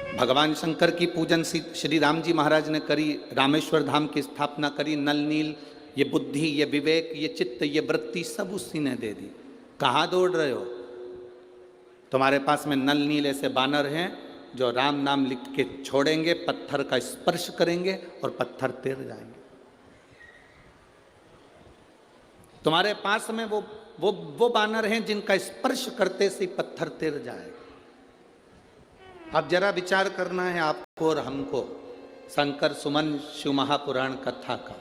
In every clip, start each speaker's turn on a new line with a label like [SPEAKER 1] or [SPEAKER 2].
[SPEAKER 1] भगवान शंकर की पूजन श्री राम जी महाराज ने करी, रामेश्वर धाम की स्थापना करी, नल नील, ये बुद्धि, ये विवेक, ये चित्त, ये वृत्ति सब उसी ने दे दी। कहाँ दौड़ रहे हो? तुम्हारे पास में नल नील ऐसे बानर हैं जो राम नाम लिख के छोड़ेंगे, पत्थर का स्पर्श करेंगे और पत्थर तैर जाएंगे। तुम्हारे पास में वो बानर हैं जिनका स्पर्श करते से पत्थर तैर जाएगा। अब जरा विचार करना है आपको और हमको शंकर सुमन शिव महापुराण कथा का।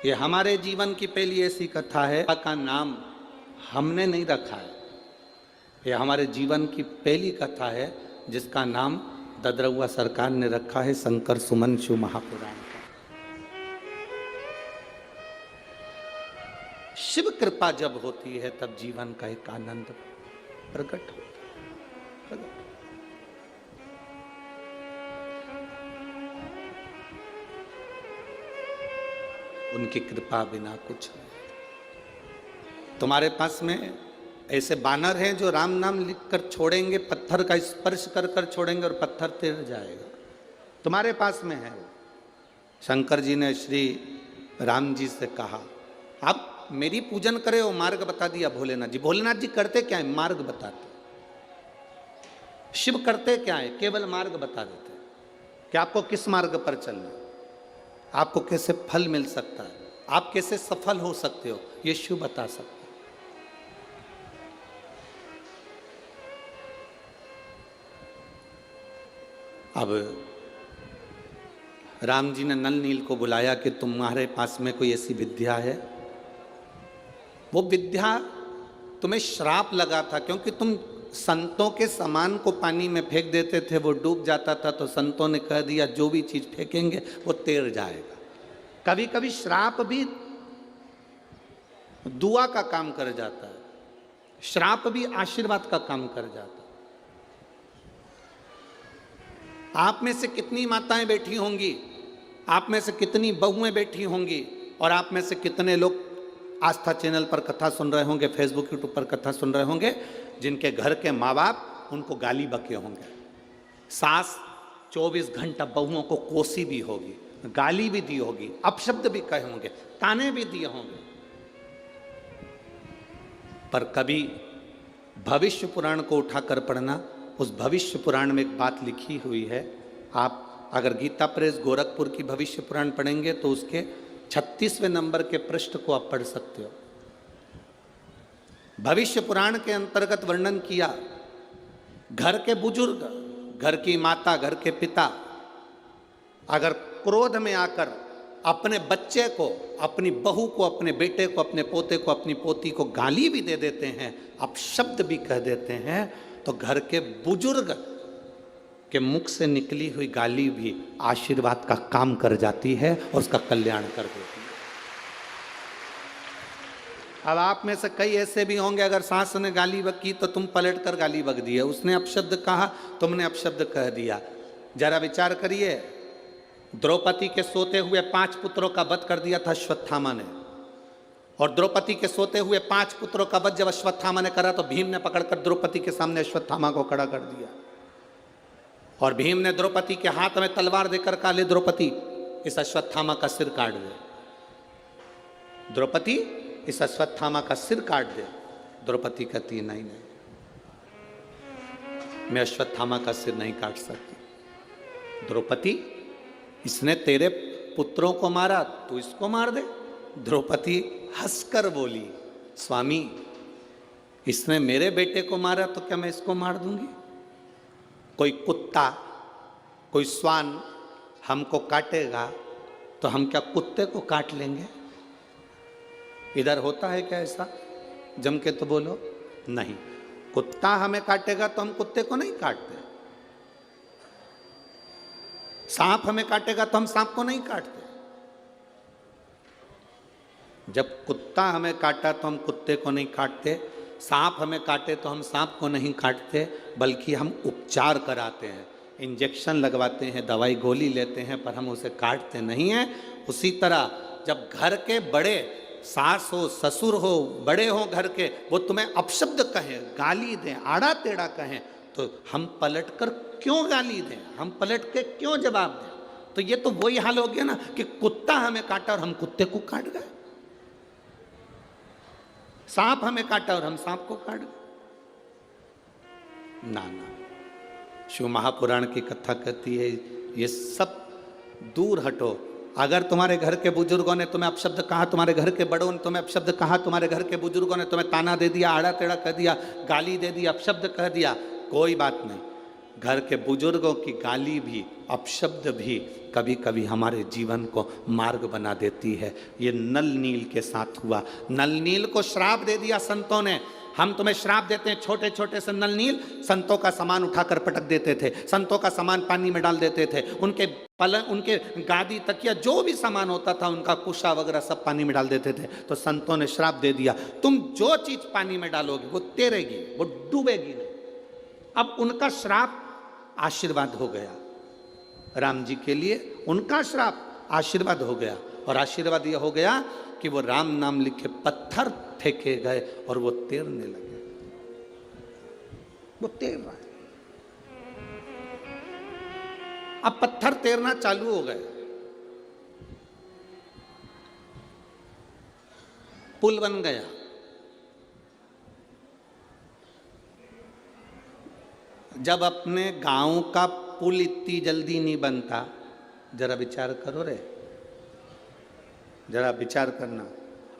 [SPEAKER 1] ये हमारे जीवन की पहली ऐसी कथा है का नाम हमने नहीं रखा है। ये हमारे जीवन की पहली कथा है जिसका नाम ददरउआ सरकार ने रखा है शंकर सुमन शिव महापुराण का। शिव कृपा जब होती है तब जीवन का एक आनंद प्रकट होता है। उनकी कृपा बिना कुछ नहीं। तुम्हारे पास में ऐसे बानर हैं जो राम नाम लिखकर छोड़ेंगे, पत्थर का स्पर्श कर कर छोड़ेंगे और पत्थर तैर जाएगा। तुम्हारे पास में है। शंकर जी ने श्री राम जी से कहा, आप मेरी पूजन करे, वो मार्ग बता दिया भोलेनाथ जी। भोलेनाथ जी करते क्या है? मार्ग बताते। शिव करते क्या है? केवल मार्ग बता देते कि आपको किस मार्ग पर चलना है, आपको कैसे फल मिल सकता है, आप कैसे सफल हो सकते हो, ये शिव बता सकते हैं। अब राम जी ने नल नील को बुलाया कि तुम्हारे पास में कोई ऐसी विद्या है। वो विद्या तुम्हें श्राप लगा था क्योंकि तुम संतों के सामान को पानी में फेंक देते थे, वो डूब जाता था, तो संतों ने कह दिया जो भी चीज फेंकेंगे वो तैर जाएगा। कभी कभी श्राप भी दुआ का काम कर जाता है, श्राप भी आशीर्वाद का काम कर जाता है। आप में से कितनी माताएं बैठी होंगी, आप में से कितनी बहुएं बैठी होंगी, और आप में से कितने लोग आस्था चैनल पर कथा सुन रहे होंगे, फेसबुक यूट्यूब पर कथा सुन रहे होंगे, जिनके घर के माँ बाप उनको गाली बके होंगे। सास 24 घंटा बहुओं को कोसी भी होगी, गाली भी दी होगी, अपशब्द भी कहे होंगे, ताने भी दिए होंगे, पर कभी भविष्य पुराण को उठाकर पढ़ना। उस भविष्य पुराण में एक बात लिखी हुई है। आप अगर गीता प्रेस गोरखपुर की भविष्य पुराण पढ़ेंगे तो उसके 36वें नंबर के पृष्ठ को आप पढ़ सकते हो। भविष्य पुराण के अंतर्गत वर्णन किया, घर के बुजुर्ग, घर की माता, घर के पिता अगर क्रोध में आकर अपने बच्चे को, अपनी बहू को, अपने बेटे को, अपने पोते को, अपनी पोती को गाली भी दे देते हैं, अपशब्द भी कह देते हैं, तो घर के बुजुर्ग के मुख से निकली हुई गाली भी आशीर्वाद का काम कर जाती है और उसका कल्याण कर देती है। अब आप में से कई ऐसे भी होंगे, अगर सास ने गाली बक की तो तुम पलट कर गाली बक दी है। उसने अपशब्द कहा, तुमने अपशब्द कह दिया। जरा विचार करिए, द्रौपदी के सोते हुए 5 पुत्रों का वध कर दिया था अश्वत्थामा ने, और द्रौपदी के सोते हुए 5 पुत्रों का वध जब अश्वत्थामा ने करा तो भीम ने पकड़कर द्रौपदी के सामने अश्वत्थामा को खड़ा कर दिया, और भीम ने द्रौपदी के हाथ में तलवार देकर कहा, ले द्रौपदी इस अश्वत्थामा का सिर काट दे। द्रौपदी इस अश्वत्थामा का सिर काट दे। द्रौपदी कहती नहीं नहीं, मैं अश्वत्थामा का सिर नहीं काट सकती। द्रौपदी, इसने तेरे पुत्रों को मारा, तू इसको मार दे। द्रौपदी हंसकर बोली, स्वामी इसने मेरे बेटे को मारा तो क्या मैं इसको मार दूंगी? कोई कुत्ता, कोई श्वान हमको काटेगा तो हम क्या कुत्ते को काट लेंगे? इधर होता है क्या ऐसा? जम के तो बोलो। नहीं, कुत्ता हमें काटेगा तो हम कुत्ते को नहीं काटते। सांप हमें काटेगा तो हम सांप को नहीं काटते। जब कुत्ता हमें काटा तो हम कुत्ते को नहीं काटते, सांप हमें काटे तो हम सांप को नहीं काटते, बल्कि हम उपचार कराते हैं। इंजेक्शन लगवाते हैं, दवाई गोली लेते हैं, पर हम उसे काटते नहीं हैं। उसी तरह जब घर के बड़े, सास हो, ससुर हो, बड़े हो घर के, वो तुम्हें अपशब्द कहें, गाली दें, आड़ा टेढ़ा कहें, तो हम पलट कर क्यों गाली दें, हम पलट के क्यों जवाब दें? तो ये तो वही हाल हो गया ना कि कुत्ता हमें काटा और हम कुत्ते को काट गए, सांप हमें काटा और हम सांप को काट गए। ना ना, शिव महापुराण की कथा कहती है ये सब दूर हटो। अगर तुम्हारे घर के बुजुर्गों ने तुम्हें अपशब्द कहा, तुम्हारे घर के बड़ों ने तुम्हें अपशब्द कहा, तुम्हारे घर के बुजुर्गों ने तुम्हें ताना दे दिया, आड़ा टेढ़ा कह दिया, गाली दे दी, अपशब्द कह दिया, कोई बात नहीं। घर के बुजुर्गों की गाली भी, अपशब्द भी कभी कभी हमारे जीवन को मार्ग बना देती है। ये नल नील के साथ हुआ। नल नील को श्राप दे दिया संतों ने। हम तुम्हें श्राप देते हैं, छोटे छोटे से नल नील संतों का सामान उठाकर पटक देते थे, संतों का सामान पानी में डाल देते थे, उनके पलंग, उनके गादी, तकिया, जो भी सामान होता था, उनका कुशा वगैरह सब पानी में डाल देते थे। तो संतों ने श्राप दे दिया, तुम जो चीज पानी में डालोगे वो तैरेगी, वो डूबेगी नहीं। अब उनका श्राप आशीर्वाद हो गया, राम जी के लिए उनका श्राप आशीर्वाद हो गया। और आशीर्वाद यह हो गया कि वो राम नाम लिखे पत्थर फेंके गए और वो तैरने लगे। वो तैर रहा है, अब पत्थर तैरना चालू हो गए, पुल बन गया। जब अपने गांव का पुल इतनी जल्दी नहीं बनता, जरा विचार करो रे, जरा विचार करना,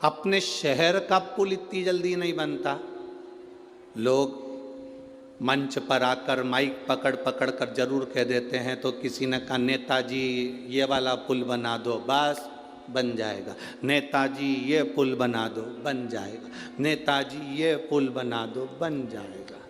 [SPEAKER 1] अपने शहर का पुल इतनी जल्दी नहीं बनता। लोग मंच पर आकर माइक पकड़ पकड़ कर जरूर कह देते हैं, तो किसी ने कहा नेताजी ये वाला पुल बना दो, बस बन जाएगा। नेताजी ये पुल बना दो, बन जाएगा। नेताजी ये पुल बना दो, बन जाएगा।